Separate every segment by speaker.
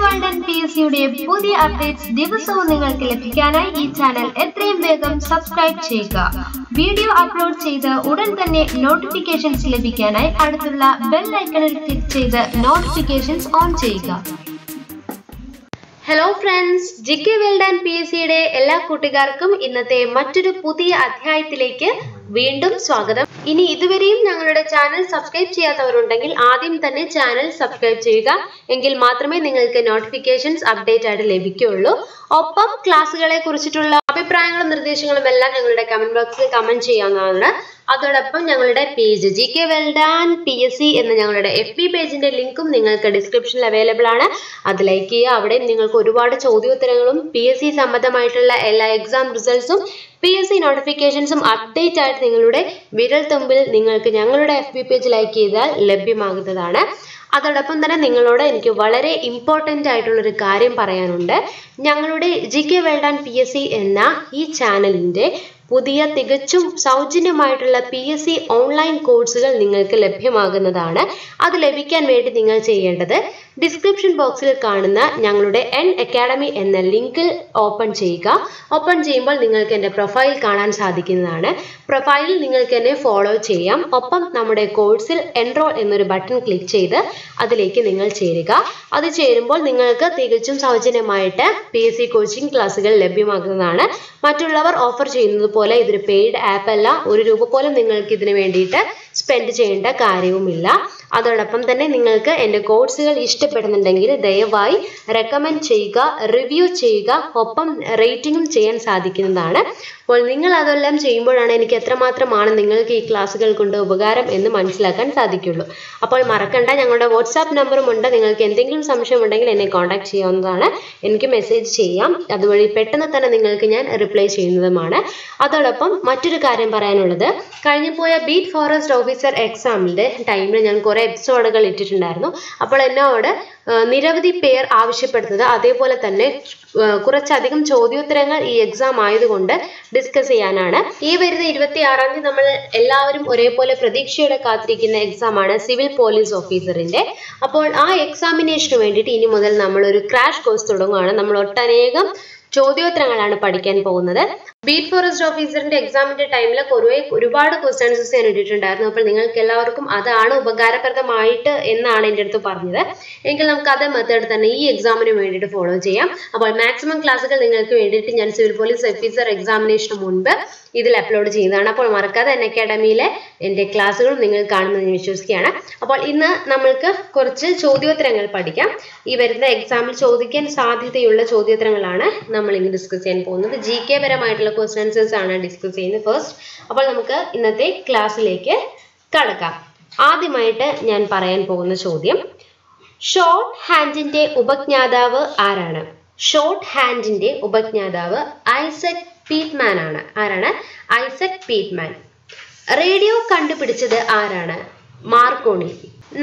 Speaker 1: World and PSCയുടെ പുതിയ updates ദിവസവും നിങ്ങൾക്ക് ലഭിക്കാനായി ഈ ചാനൽ എത്രയും വേഗം സബ്സ്ക്രൈബ് ചെയ്യുക. വീഡിയോ അപ്ലോഡ് ചെയ്ത് ഉടൻ തന്നെ നോട്ടിഫിക്കേഷൻസ് ലഭിക്കാനായി അടുത്തുള്ള ബെൽ ഐക്കണിൽ ക്ലിക്ക് ചെയ്ത് നോട്ടിഫിക്കേഷൻസ് ഓൺ ചെയ്യുക. Hello friends, GK World and PSCയുടെ എല്ലാ കൂട്ടുകാർക്കും ഇന്നത്തെ മറ്റൊരു പുതിയ അധ്യായത്തിലേക്ക് വീണ്ടും സ്വാഗതം. ഇനി ഇതുവരെയും ഞങ്ങളുടെ ചാനൽ സബ്സ്ക്രൈബ് ചെയ്യാത്തവരുണ്ടെങ്കിൽ ആദ്യം തന്നെ ചാനൽ സബ്സ്ക്രൈബ് ചെയ്യുക. എങ്കിൽ മാത്രമേ നിങ്ങൾക്ക് നോട്ടിഫിക്കേഷൻസ് അപ്ഡേറ്റ് ആയിട്ട് ലഭിക്കുകയുള്ളൂ. ഒപ്പം ക്ലാസ്സുകളെ കുറിച്ചിട്ടുള്ള അഭിപ്രായങ്ങളും നിർദ്ദേശങ്ങളും എല്ലാം ഞങ്ങളുടെ കമന്റ് ബോക്സിൽ കമന്റ് ചെയ്യാവുന്നതാണ്. അതോടൊപ്പം ഞങ്ങളുടെ page GK World and PSC എന്ന ഞങ്ങളുടെ FB പേജിന്റെ ലിങ്കും നിങ്ങൾക്ക് ഡിസ്ക്രിപ്ഷനിൽ അവൈലബിൾ ആണ്. അത് ലൈക്ക് ചെയ്യുക. അവിടെ നിങ്ങൾക്ക് ഒരുപാട് ചോദ്യോത്തരങ്ങളും PSC സംബന്ധമായിട്ടുള്ള എല്ലാ എക്സാം റിസൾട്ട്സും PSC നോട്ടിഫിക്കേഷൻസും അപ്ഡേറ്റ് ആയിട്ട് നിങ്ങളുടെ വിരൽ തുമ്പിൽ നിങ്ങൾക്ക് ഞങ്ങളുടെ FB പേജ് ലൈക്ക് ചെയ്താൽ ലഭ്യമാകുന്നതാണ്. അതോടൊപ്പം തന്നെ നിങ്ങളോട് എനിക്ക് വളരെ ഇമ്പോർട്ടൻ്റ് ആയിട്ടുള്ളൊരു കാര്യം പറയാനുണ്ട്. ഞങ്ങളുടെ GK World and PSC എന്ന ഈ ചാനലിൻ്റെ പുതിയ തികച്ചും സൗജന്യമായിട്ടുള്ള PSC ഓൺലൈൻ കോഴ്സുകൾ നിങ്ങൾക്ക് ലഭ്യമാകുന്നതാണ്. അത് ലഭിക്കാൻ വേണ്ടി നിങ്ങൾ ചെയ്യേണ്ടത് ഡിസ്ക്രിപ്ഷൻ ബോക്സിൽ കാണുന്ന ഞങ്ങളുടെ അക്കാഡമി എന്ന ലിങ്കിൽ ഓപ്പൺ ചെയ്യുക. ഓപ്പൺ ചെയ്യുമ്പോൾ നിങ്ങൾക്ക് എൻ്റെ പ്രൊഫൈൽ കാണാൻ സാധിക്കുന്നതാണ്. പ്രൊഫൈലിൽ നിങ്ങൾക്ക് എന്നെ ഫോളോ ചെയ്യാം. ഒപ്പം നമ്മുടെ കോഴ്സിൽ എൻറോൾ എന്നൊരു ബട്ടൺ ക്ലിക്ക് ചെയ്ത് അതിലേക്ക് നിങ്ങൾ ചേരുക. അത് ചേരുമ്പോൾ നിങ്ങൾക്ക് തികച്ചും സൗജന്യമായിട്ട് PSC കോച്ചിങ് ക്ലാസ്സുകൾ ലഭ്യമാകുന്നതാണ്. മറ്റുള്ളവർ ഓഫർ ചെയ്യുന്നത് പോലെ ഇതൊരു പെയ്ഡ് ആപ്പ് അല്ല. ഒരു രൂപ പോലും നിങ്ങൾക്ക് ഇതിനു വേണ്ടിയിട്ട് സ്പെൻഡ് ചെയ്യേണ്ട കാര്യവുമില്ല. അതോടൊപ്പം തന്നെ നിങ്ങൾക്ക് എൻ്റെ കോഴ്സുകൾ ഇഷ്ടപ്പെടുന്നുണ്ടെങ്കിൽ ദയവായി റെക്കമെൻഡ് ചെയ്യുക, റിവ്യൂ ചെയ്യുക, ഒപ്പം റേറ്റിംഗും ചെയ്യാൻ സാധിക്കുന്നതാണ്. അപ്പോൾ നിങ്ങൾ അതെല്ലാം ചെയ്യുമ്പോഴാണ് എനിക്ക് എത്രമാത്രമാണ് നിങ്ങൾക്ക് ഈ ക്ലാസ്സുകൾ കൊണ്ട് ഉപകാരം എന്ന് മനസ്സിലാക്കാൻ സാധിക്കുള്ളൂ. അപ്പോൾ മറക്കണ്ട, ഞങ്ങളുടെ വാട്സാപ്പ് നമ്പറും ഉണ്ട്. നിങ്ങൾക്ക് എന്തെങ്കിലും സംശയം ഉണ്ടെങ്കിൽ എന്നെ കോൺടാക്ട് ചെയ്യാവുന്നതാണ്. എനിക്ക് മെസ്സേജ് ചെയ്യാം. അതുവഴി പെട്ടെന്ന് തന്നെ നിങ്ങൾക്ക് ഞാൻ റിപ്ലൈ ചെയ്യുന്നതുമാണ്. അതോടൊപ്പം മറ്റൊരു കാര്യം പറയാനുള്ളത്, കഴിഞ്ഞു പോയ ബീറ്റ് ഫോറസ്റ്റ് ഓഫീസർ എക്സാമിൻ്റെ ടൈമിൽ ഞാൻ കുറേ എപ്പിസോഡുകൾ ഇട്ടിട്ടുണ്ടായിരുന്നു. അപ്പോൾ എന്നോട് നിരവധി പേർ ആവശ്യപ്പെടുന്നത് അതേപോലെ തന്നെ കുറച്ചധികം ചോദ്യോത്തരങ്ങൾ ഈ എക്സാം ആയതുകൊണ്ട് ഡിസ്കസ് ചെയ്യാനാണ്. ഈ വരുന്ന 26-ാം തീയതി നമ്മൾ എല്ലാവരും ഒരേപോലെ പ്രതീക്ഷയോടെ കാത്തിരിക്കുന്ന എക്സാമാണ് സിവിൽ പോലീസ് ഓഫീസറിൻ്റെ. അപ്പോൾ ആ എക്സാമിനേഷന് വേണ്ടിയിട്ട് ഇനി മുതൽ നമ്മളൊരു ക്രാഷ് കോഴ്സ് തുടങ്ങുകയാണ്. നമ്മൾ ഒട്ടനേകം ചോദ്യോത്തരങ്ങളാണ് പഠിക്കാൻ പോകുന്നത്. ബീറ്റ് ഫോറസ്റ്റ് ഓഫീസറിന്റെ എക്സാമിന്റെ ടൈമിൽ ഒരുപാട് ക്വസ്റ്റ്യൻസ് ഞാൻ ഇട്ടിട്ടുണ്ടായിരുന്നു. അപ്പോൾ നിങ്ങൾക്ക് എല്ലാവർക്കും അതാണ് ഉപകാരപ്രദമായിട്ട് എന്നാണ് എൻ്റെ അടുത്ത് പറഞ്ഞത്. എങ്കിൽ നമുക്ക് അതേ മെത്തേഡ് തന്നെ ഈ എക്സാമിന് വേണ്ടിയിട്ട് ഫോളോ ചെയ്യാം. അപ്പോൾ മാക്സിമം ക്ലാസ്സുകൾ നിങ്ങൾക്ക് വേണ്ടിയിട്ട് ഞാൻ സിവിൽ പോലീസ് ഓഫീസർ എക്സാമിനേഷന് മുൻപ് ഇതിൽ അപ്ലോഡ് ചെയ്യുന്നതാണ്. അപ്പോൾ മറക്കാതെ അക്കാഡമിയിലെ എൻ്റെ ക്ലാസ്സുകൾ നിങ്ങൾ കാണുമെന്ന് വിശ്വസിക്കുകയാണ്. അപ്പോൾ ഇന്ന് നമ്മൾക്ക് കുറച്ച് ചോദ്യോത്തരങ്ങൾ പഠിക്കാം. ഈ വരുന്ന എക്സാമിൽ ചോദിക്കാൻ സാധ്യതയുള്ള ചോദ്യോത്തരങ്ങളാണ് നമ്മൾ ഇന്ന് ഡിസ്കസ് ചെയ്യാൻ പോകുന്നത്. GK പരമായിട്ടുള്ള ക്വസ്റ്റ്യൻസ് ആണ് ഡിസ്കസ് ചെയ്യുന്നത് ഫസ്റ്റ്. അപ്പോൾ നമുക്ക് ഇന്നത്തെ ക്ലാസ്സിലേക്ക് കടക്കാം. ആദ്യമായിട്ട് ഞാൻ പറയാൻ പോകുന്ന ചോദ്യം, ഷോർട്ട് ഹാൻഡിന്റെ ഉപജ്ഞാതാവ് ആരാണ്? ഷോർട്ട് ഹാൻഡിന്റെ ഉപജ്ഞാതാവ് ഐസക് പീറ്റ്മാൻ ആണ്. ആരാണ്? ഐസക് പീറ്റ്മാൻ. റേഡിയോ കണ്ടുപിടിച്ചത് ആരാണ്? മാർക്കോണി.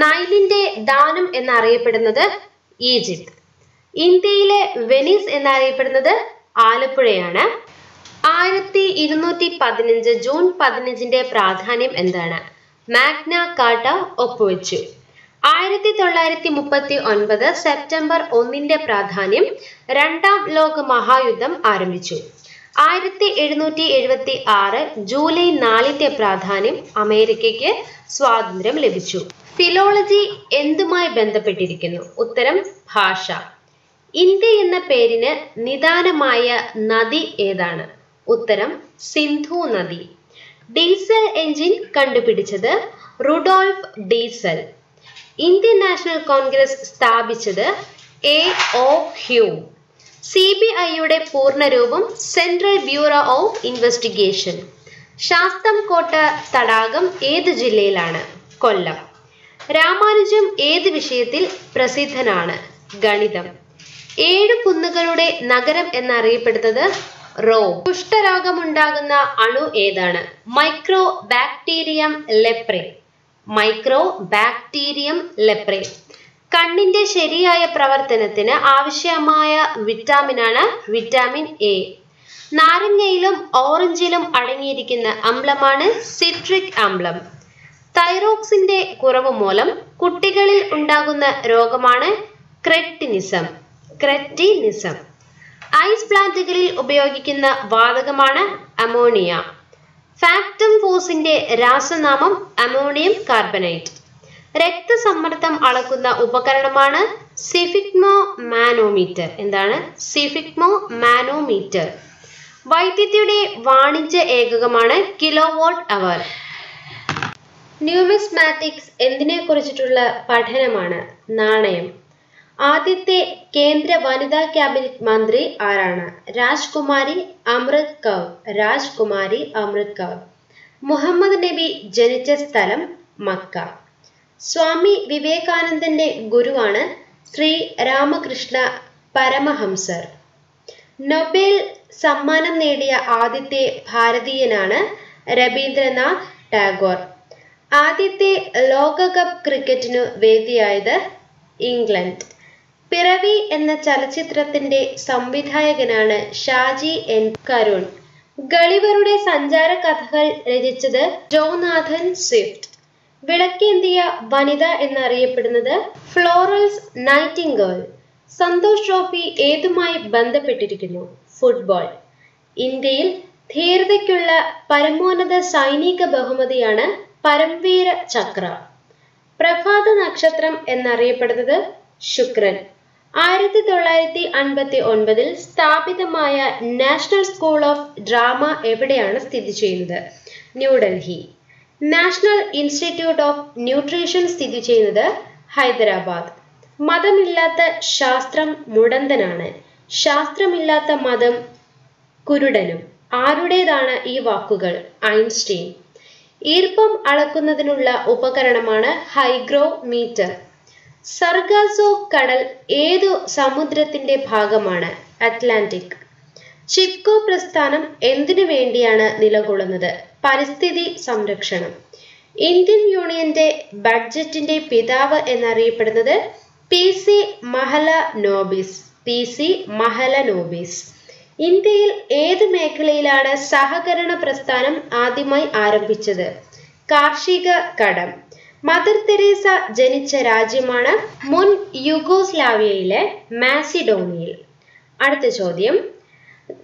Speaker 1: നൈലിന്റെ ദാനം എന്നറിയപ്പെടുന്നത് ഈജിപ്ത്. ഇന്ത്യയിലെ വെനീസ് എന്നറിയപ്പെടുന്നത് ആലപ്പുഴയാണ്. 1215 ജൂൺ 15ന്റെ പ്രാധാന്യം എന്താണ്? മാഗ്ന കാർട്ട ഒപ്പുവെച്ചു. 1939 സെപ്റ്റംബർ 1ന്റെ പ്രാധാന്യം രണ്ടാം ലോക മഹായുദ്ധം ആരംഭിച്ചു. 1776 ജൂലൈ 4ന്റെ പ്രാധാന്യം അമേരിക്കയ്ക്ക് സ്വാതന്ത്ര്യം ലഭിച്ചു. ഫിലോളജി എന്തുമായി ബന്ധപ്പെട്ടിരിക്കുന്നു? ഉത്തരം ഭാഷ. ഇന്ത്യ എന്ന പേരിന് നിദാനമായ നദി ഏതാണ്? ഉത്തരം സിന്ധു നദി. ഡീസൽ എഞ്ചിൻ കണ്ടുപിടിച്ചത് Rudolf Diesel. Indian National Congress സ്ഥാപിച്ചത് A.O. ഹ്യൂം. CBIയുടെ പൂർണ്ണരൂപം central bureau of investigation. Sasthamkotta തടാകം ഏത് ജില്ലയിലാണ്? കൊല്ലം. രാമാനുജം ഏത് വിഷയത്തിൽ പ്രസിദ്ധനാണ്? ഗണിതം. 7 കുന്നുകളുടെ നഗരം എന്നറിയപ്പെടുന്നത് റോം. കുഷ്ഠരോഗമുണ്ടാകുന്ന അണു ഏതാണ്? Micro bacterium leprae. Micro bacterium leprae. കണ്ണിന്റെ ശരിയായ പ്രവർത്തനത്തിന് ആവശ്യമായ വിറ്റാമിനാണ് വിറ്റാമിൻ A. നാരങ്ങയിലും ഓറഞ്ചിലും അടങ്ങിയിരിക്കുന്ന അമ്ലമാണ് സിട്രിക് അമ്ലം. തൈറോക്സിന്റെ കുറവ് മൂലം കുട്ടികളിൽ ഉണ്ടാകുന്ന രോഗമാണ് ക്രെറ്റിനിസം. ക്രെറ്റിനിസം. ഐസ് പ്ലാന്റുകളിൽ ഉപയോഗിക്കുന്ന വാതകമാണ് അമോണിയ. ഫാക്ടം ഫോഴ്സിന്റെ രാസനാമം അമോണിയം കാർബണേറ്റ്. രക്തസമ്മർദ്ദം അളക്കുന്ന ഉപകരണമാണ് സിഫിഗ്മോ മാനോമീറ്റർ. എന്താണ് സിഫിഗ്മോ മാനോമീറ്റർ? വൈദ്യുതിയുടെ വാണിജ്യ ഏകകമാണ് കിലോവാട്ട് അവർ. ന്യൂമിസ്മാറ്റിക്സ് എന്തിനെ കുറിച്ചിട്ടുള്ള പഠനമാണ്? നാണയം. ആദ്യത്തെ കേന്ദ്ര വനിതാ ക്യാബിനറ്റ് മന്ത്രി ആരാണ്? രാജ്കുമാരി അമൃത് കൗർ. രാജ്കുമാരി അമൃത് കൗർ. മുഹമ്മദ് നബി ജനിച്ച സ്ഥലം മക്ക. സ്വാമി വിവേകാനന്ദന്റെ ഗുരുവാണ് ശ്രീ രാമകൃഷ്ണ പരമഹംസർ. നൊബേൽ സമ്മാനം നേടിയ ആദ്യത്തെ ഭാരതീയനാണ് രവീന്ദ്രനാഥ് ടാഗോർ. ആദ്യത്തെ ലോകകപ്പ് ക്രിക്കറ്റിനു വേദിയായത് ഇംഗ്ലണ്ട്. പിറവി എന്ന ചലച്ചിത്രത്തിന്റെ സംവിധായകനാണ് ഷാജി എൻ കരുൺ. ഗളിവറുടെ സഞ്ചാര കഥകൾ രചിച്ചത് ജോനാഥൻ സ്വിഫ്റ്റ്. വിളക്കേന്തിയ വനിത എന്നറിയപ്പെടുന്നത് ഫ്ലോറൻസ് നൈറ്റിംഗേൽ. സന്തോഷ് ട്രോഫി ഏതുമായി ബന്ധപ്പെട്ടിരിക്കുന്നു? ഫുട്ബോൾ. ഇന്ത്യയിൽ ധീരതയ്ക്കുള്ള പരമോന്നത സൈനിക ബഹുമതിയാണ് പരംവീര ചക്ര. പ്രഭാത നക്ഷത്രം എന്നറിയപ്പെടുന്നത് ശുക്രൻ. 1959 സ്ഥാപിതമായ നാഷണൽ സ്കൂൾ ഓഫ് ഡ്രാമ എവിടെയാണ് സ്ഥിതി ചെയ്യുന്നത്? New Delhi. National Institute of nutrition സ്ഥിതി ചെയ്യുന്നത് ഹൈദരാബാദ്. മതമില്ലാത്ത ശാസ്ത്രം മുടന്തനാണ്. ശാസ്ത്രമില്ലാത്ത മതം കുരുടനും. ആരുടേതാണ് ഈ വാക്കുകൾ? ഐൻസ്റ്റീൻ. ഈർപ്പം അളക്കുന്നതിനുള്ള ഉപകരണമാണ് ഹൈഗ്രോമീറ്റർ. സർഗാസോ കടൽ ഏതു സമുദ്രത്തിന്റെ ഭാഗമാണ്? അറ്റ്ലാന്റിക്. ചിപ്കോ പ്രസ്ഥാനം എന്തിനു വേണ്ടിയാണ് നിലകൊള്ളുന്നത്? പരിസ്ഥിതി സംരക്ഷണം. ഇന്ത്യൻ യൂണിയന്റെ ബഡ്ജറ്റിന്റെ പിതാവ് എന്നറിയപ്പെടുന്നത് PC മഹലനോബിസ്. PC മഹലനോബിസ്. ഇന്ത്യയിൽ ഏത് മേഖലയിലാണ് സഹകരണ പ്രസ്ഥാനം ആദ്യമായി ആരംഭിച്ചത്? കാർഷിക കടം. മദർ തെരേസ ജനിച്ച രാജ്യമാണ് മുൻ യുഗോസ്ലാവിയയിലെ മാസിഡോണിയയിൽ. അടുത്ത ചോദ്യം,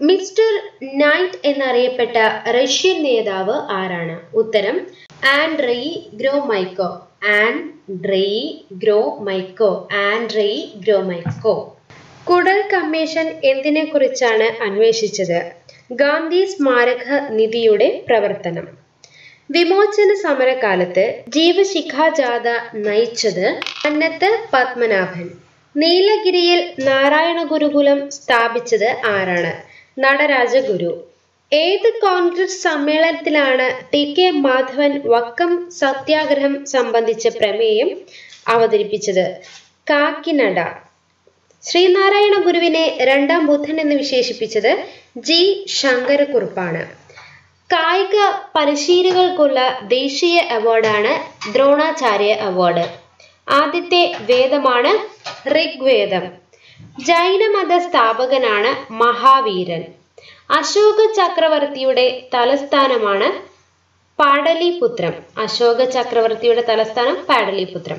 Speaker 1: മിസ്റ്റർ നൈറ്റ് എന്നറിയപ്പെട്ട റഷ്യൻ നേതാവ് ആരാണ്? ഉത്തരം ആൻഡ്രെയി ഗ്രോമൈക്കോ. ആൻഡ്രെയി ഗ്രോമൈക്കോ. ആൻഡ്രെയി ഗ്രോമൈക്കോ. കുടൽ കമ്മീഷൻ എന്തിനെ കുറിച്ചാണ് അന്വേഷിച്ചത്? ഗാന്ധി സ്മാരക നിധിയുടെ പ്രവർത്തനം. വിമോചന സമരകാലത്ത് ജീവശിഖാജാഥ നയിച്ചത് അന്നത്ത് പത്മനാഭൻ. നീലഗിരിയിൽ നാരായണ ഗുരുകുലം സ്ഥാപിച്ചത് ആരാണ്? നടരാജഗുരു. ഏത് കോൺഗ്രസ് സമ്മേളനത്തിലാണ് TK മാധവൻ വക്കം സത്യാഗ്രഹം സംബന്ധിച്ച പ്രമേയം അവതരിപ്പിച്ചത്? കാക്കിനഡ. ശ്രീനാരായണ ഗുരുവിനെ രണ്ടാം ബുദ്ധൻ എന്ന് വിശേഷിപ്പിച്ചത് G. ശങ്കരക്കുറുപ്പാണ്. കായിക പരിശീലകർക്കുള്ള ദേശീയ അവാർഡാണ് ദ്രോണാചാര്യ അവാർഡ്. ആദ്യത്തെ വേദമാണ് ഋഗ്വേദം. ജൈനമത സ്ഥാപകനാണ് മഹാവീരൻ. അശോക ചക്രവർത്തിയുടെ തലസ്ഥാനമാണ് പാടലിപുത്രം. അശോക ചക്രവർത്തിയുടെ തലസ്ഥാനം പാടലിപുത്രം.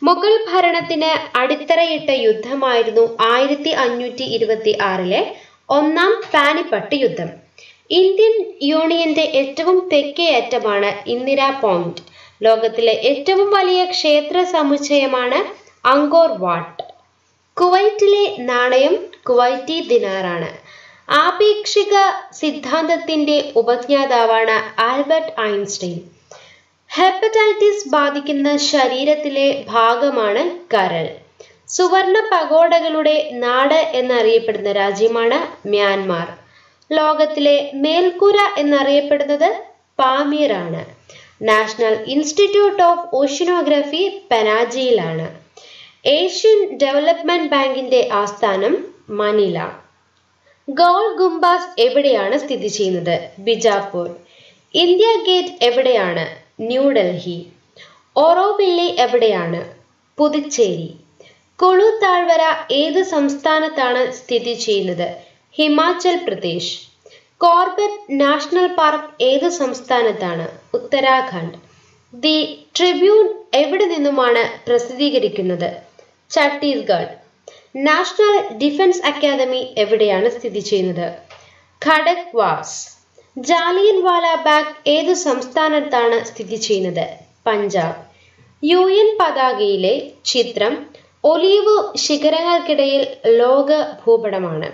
Speaker 1: മുഗൾ ഭരണത്തിന് അടിത്തറയിട്ട യുദ്ധമായിരുന്നു 1526 ഒന്നാം പാനിപ്പട്ട് യുദ്ധം. ഇന്ത്യൻ യൂണിയന്റെ ഏറ്റവും തെക്കേ അറ്റമാണ് ഇന്ദിരാ പോയിന്റ്. ലോകത്തിലെ ഏറ്റവും വലിയ ക്ഷേത്ര സമുച്ചയമാണ് അങ്കോർ വാട്ട്. കുവൈറ്റിലെ നാണയം കുവൈറ്റി ദിനാറാണ്. ആപേക്ഷിക സിദ്ധാന്തത്തിന്റെ ഉപജ്ഞാതാവാണ് ആൽബർട്ട് ഐൻസ്റ്റീൻ. ഹെപ്പറ്റൈറ്റിസ് ബാധിക്കുന്ന ശരീരത്തിലെ ഭാഗമാണ് കരൾ. സുവർണ പഗോഡകളുടെ നാട് എന്നറിയപ്പെടുന്ന രാജ്യമാണ് മ്യാൻമാർ. ലോകത്തിലെ മേൽക്കൂര എന്നറിയപ്പെടുന്നത് പാമീർ ആണ്. നാഷണൽ ഇൻസ്റ്റിറ്റ്യൂട്ട് ഓഫ് ഓഷ്യനോഗ്രഫി പനാജിയിലാണ്. ഏഷ്യൻ ഡെവലപ്മെന്റ് ബാങ്കിന്റെ ആസ്ഥാനം മനില. ഗോൾ ഗുംബാസ് എവിടെയാണ് സ്ഥിതി ചെയ്യുന്നത്? ബിജാപൂർ. ഇന്ത്യ ഗേറ്റ് എവിടെയാണ്? ന്യൂഡൽഹി. ഓറോവില്ലി എവിടെയാണ്? പുതുച്ചേരി. കുളു താഴ്വര ഏത് സംസ്ഥാനത്താണ് സ്ഥിതി ചെയ്യുന്നത്? Himachal Pradesh. Corbett national park ഏത് സംസ്ഥാനത്താണ്? ഉത്തരാഖണ്ഡ്. ദി ട്രിബ്യൂൺ എവിടെ നിന്നുമാണ് പ്രസിദ്ധീകരിക്കുന്നത്? ഛത്തീസ്ഗഡ്. നാഷണൽ ഡിഫൻസ് അക്കാദമി എവിടെയാണ് സ്ഥിതി ചെയ്യുന്നത്? ഖഡക്വാസ്. ജാലിയൻ വാല ബാഗ് ഏത് സംസ്ഥാനത്താണ് സ്ഥിതി ചെയ്യുന്നത്? പഞ്ചാബ്. UN പതാകയിലെ ചിത്രം ഒലീവ് ശിഖരങ്ങൾക്കിടയിൽ ലോക ഭൂപടമാണ്.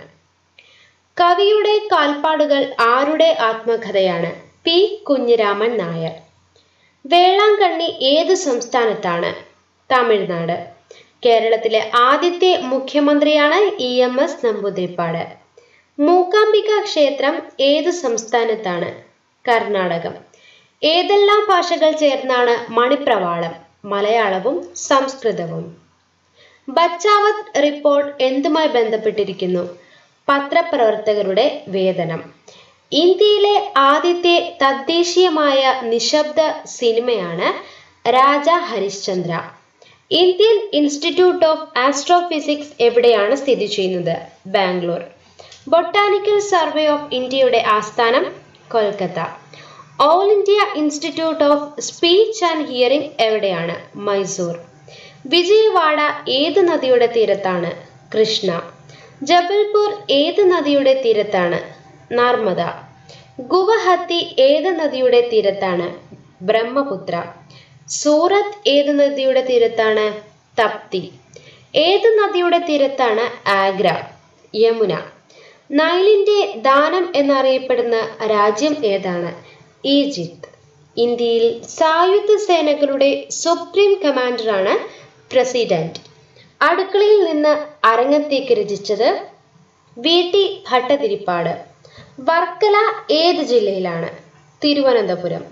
Speaker 1: കവിയുടെ കാൽപ്പാടുകൾ ആരുടെ ആത്മകഥയാണ്? P. കുഞ്ഞിരാമൻ നായർ. വേളാങ്കണ്ണി ഏത് സംസ്ഥാനത്താണ്? തമിഴ്നാട്. കേരളത്തിലെ ആദ്യത്തെ മുഖ്യമന്ത്രിയാണ് EMS നമ്പൂതിരിപ്പാട്. മൂകാംബിക ക്ഷേത്രം ഏത് സംസ്ഥാനത്താണ്? കർണാടകം. ഏതെല്ലാം ഭാഷകൾ ചേർന്നാണ് മണിപ്രവാളം? മലയാളവും സംസ്കൃതവും. ബച്ചാവത് റിപ്പോർട്ട് എന്തുമായി ബന്ധപ്പെട്ടിരിക്കുന്നു? പത്രപ്രവർത്തകരുടെ വേതനം. ഇന്ത്യയിലെ ആദ്യത്തെ തദ്ദേശീയമായ നിശബ്ദ സിനിമയാണ് Raja Harishchandra. Indian Institute of Astrophysics എവിടെയാണ് സ്ഥിതി ചെയ്യുന്നത്? ബാംഗ്ലൂർ. ബൊട്ടാനിക്കൽ സർവേ ഓഫ് ഇന്ത്യയുടെ ആസ്ഥാനം Kolkata. All India Institute of Speech and Hearing എവിടെയാണ്? മൈസൂർ. വിജയവാഡ ഏത് നദിയുടെ തീരത്താണ്? കൃഷ്ണ. ജബൽപൂർ ഏത് നദിയുടെ തീരത്താണ്? നർമ്മദ. ഗുവഹത്തി ഏത് നദിയുടെ തീരത്താണ്? ബ്രഹ്മപുത്ര. സൂറത്ത് ഏത് നദിയുടെ തീരത്താണ്? തപ്തി. ഏത് നദിയുടെ തീരത്താണ് ആഗ്ര? യമുന. നൈലിന്റെ ദാനം എന്നറിയപ്പെടുന്ന രാജ്യം ഏതാണ്? ഈജിപ്ത്. ഇന്ത്യയിൽ സായുധ സേനകളുടെ സുപ്രീം കമാൻഡറാണ് പ്രസിഡന്റ്. അടുക്കളയിൽ നിന്ന് അരങ്ങത്തേക്ക് രചിച്ചത് VT ഭട്ടതിരിപ്പാട്. വർക്കല ഏത് ജില്ലയിലാണ്? തിരുവനന്തപുരം.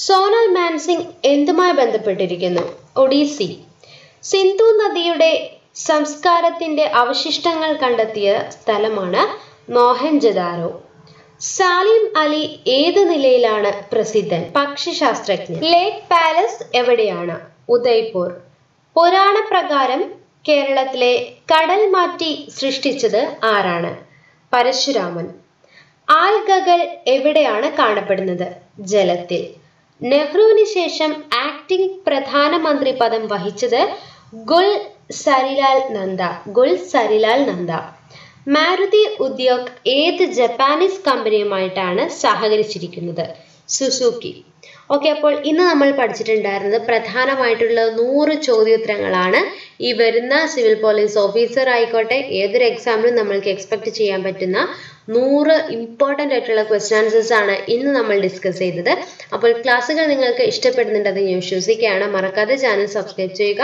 Speaker 1: സോനൽ മാൻസിംഗ് എന്തുമായി ബന്ധപ്പെട്ടിരിക്കുന്നു? ഒഡീസി. സിന്ധു നദിയുടെ സംസ്കാരത്തിന്റെ അവശിഷ്ടങ്ങൾ കണ്ടെത്തിയ സ്ഥലമാണ് മോഹൻജദാരോ. സാലിം അലി ഏത് നിലയിലാണ് പ്രസിദ്ധൻ? പക്ഷിശാസ്ത്രജ്ഞൻ. ലേക്ക് പാലസ് എവിടെയാണ്? ഉദയ്പൂർ. പുരാണപ്രകാരം കേരളത്തിലെ കടൽ മാറ്റി സൃഷ്ടിച്ചത് ആരാണ്? പരശുരാമൻ. ആൽഗകൾ എവിടെയാണ് കാണപ്പെടുന്നത്? ജലത്തിൽ. നെഹ്റുവിന് ശേഷം ആക്ടിംഗ് പ്രധാനമന്ത്രി പദം വഹിച്ചത് ഗുൽ സരിലാൽ നന്ദ. മാരുതി ഉദ്യോഗ് ഏത് ജപ്പാനീസ് കമ്പനിയുമായിട്ടാണ് സഹകരിച്ചിരിക്കുന്നത്? സുസുക്കി. ഓക്കെ, അപ്പോൾ ഇന്ന് നമ്മൾ പഠിച്ചിട്ടുണ്ടായിരുന്നത് പ്രധാനമായിട്ടുള്ള 100 ചോദ്യോത്തരങ്ങളാണ്. ഈ വരുന്ന സിവിൽ പോലീസ് ഓഫീസർ ആയിക്കോട്ടെ, ഏതൊരു എക്സാമിനും നമ്മൾക്ക് എക്സ്പെക്ട് ചെയ്യാൻ പറ്റുന്ന 100 ഇമ്പോർട്ടൻ്റ് ആയിട്ടുള്ള ക്വസ്റ്റ്യൻ ആൻസേഴ്സ് ആണ് ഇന്ന് നമ്മൾ ഡിസ്കസ് ചെയ്തത്. അപ്പോൾ ക്ലാസ്സുകൾ നിങ്ങൾക്ക് ഇഷ്ടപ്പെടുന്നുണ്ടെന്ന് ഞാൻ വിശ്വസിക്കുകയാണ്. മറക്കാതെ ചാനൽ സബ്സ്ക്രൈബ് ചെയ്യുക.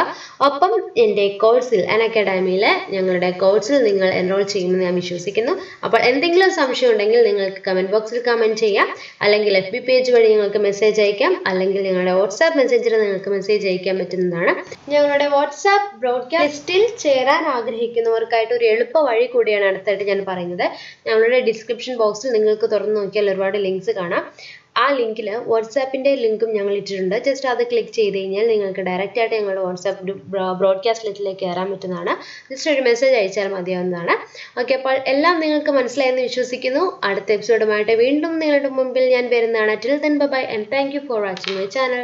Speaker 1: ഒപ്പം എൻ്റെ കോഴ്സിൽ അക്കാഡമിയിലെ ഞങ്ങളുടെ കോഴ്സിൽ നിങ്ങൾ എൻറോൾ ചെയ്യുമെന്ന് ഞാൻ വിശ്വസിക്കുന്നു. അപ്പോൾ എന്തെങ്കിലും സംശയം ഉണ്ടെങ്കിൽ നിങ്ങൾക്ക് കമൻറ്റ് ബോക്സിൽ കമൻറ്റ് ചെയ്യാം, അല്ലെങ്കിൽ FB പേജ് വഴി നിങ്ങൾക്ക് മെസ്സേജ് അയക്കാം, അല്ലെങ്കിൽ ഞങ്ങളുടെ വാട്സാപ്പ് മെസ്സേജിൽ നിങ്ങൾക്ക് മെസ്സേജ് അയക്കാൻ പറ്റുന്നതാണ്. ഞങ്ങളുടെ വാട്സാപ്പ് ബ്രോഡ്കാസ്റ്റിൽ ചേരാൻ ആഗ്രഹിക്കുന്നവർക്കായിട്ട് ഒരു എളുപ്പ വഴി കൂടിയാണ് അടുത്തായിട്ട് ഞാൻ പറയുന്നത്. ഞങ്ങളുടെ ഡിസ്ക്രിപ്ഷൻ ബോക്സിൽ നിങ്ങൾക്ക് തുറന്നു നോക്കിയാൽ ഒരുപാട് ലിങ്ക്സ് കാണാം. ആ ലിങ്കിൽ വാട്സാപ്പിൻ്റെ ലിങ്കും ഞങ്ങൾ ഇട്ടിട്ടുണ്ട്. ജസ്റ്റ് അത് ക്ലിക്ക് ചെയ്ത് കഴിഞ്ഞാൽ നിങ്ങൾക്ക് ഡയറക്റ്റ് ആയിട്ട് ഞങ്ങളുടെ വാട്സാപ്പ് ബ്രോഡ്കാസ്റ്റ് ലിസ്റ്റിലേക്ക് കയറാൻ പറ്റുന്നതാണ്. ജസ്റ്റ് ഒരു മെസ്സേജ് അയച്ചാൽ മതിയാവുന്നതാണ്. ഓക്കെ, അപ്പോൾ എല്ലാം നിങ്ങൾക്ക് മനസ്സിലായെന്ന് വിശ്വസിക്കുന്നു. അടുത്ത എപ്പിസോഡുമായിട്ട് വീണ്ടും നിങ്ങളുടെ മുമ്പിൽ ഞാൻ വരുന്നതാണ്. Till then bye and thank you for watching my channel.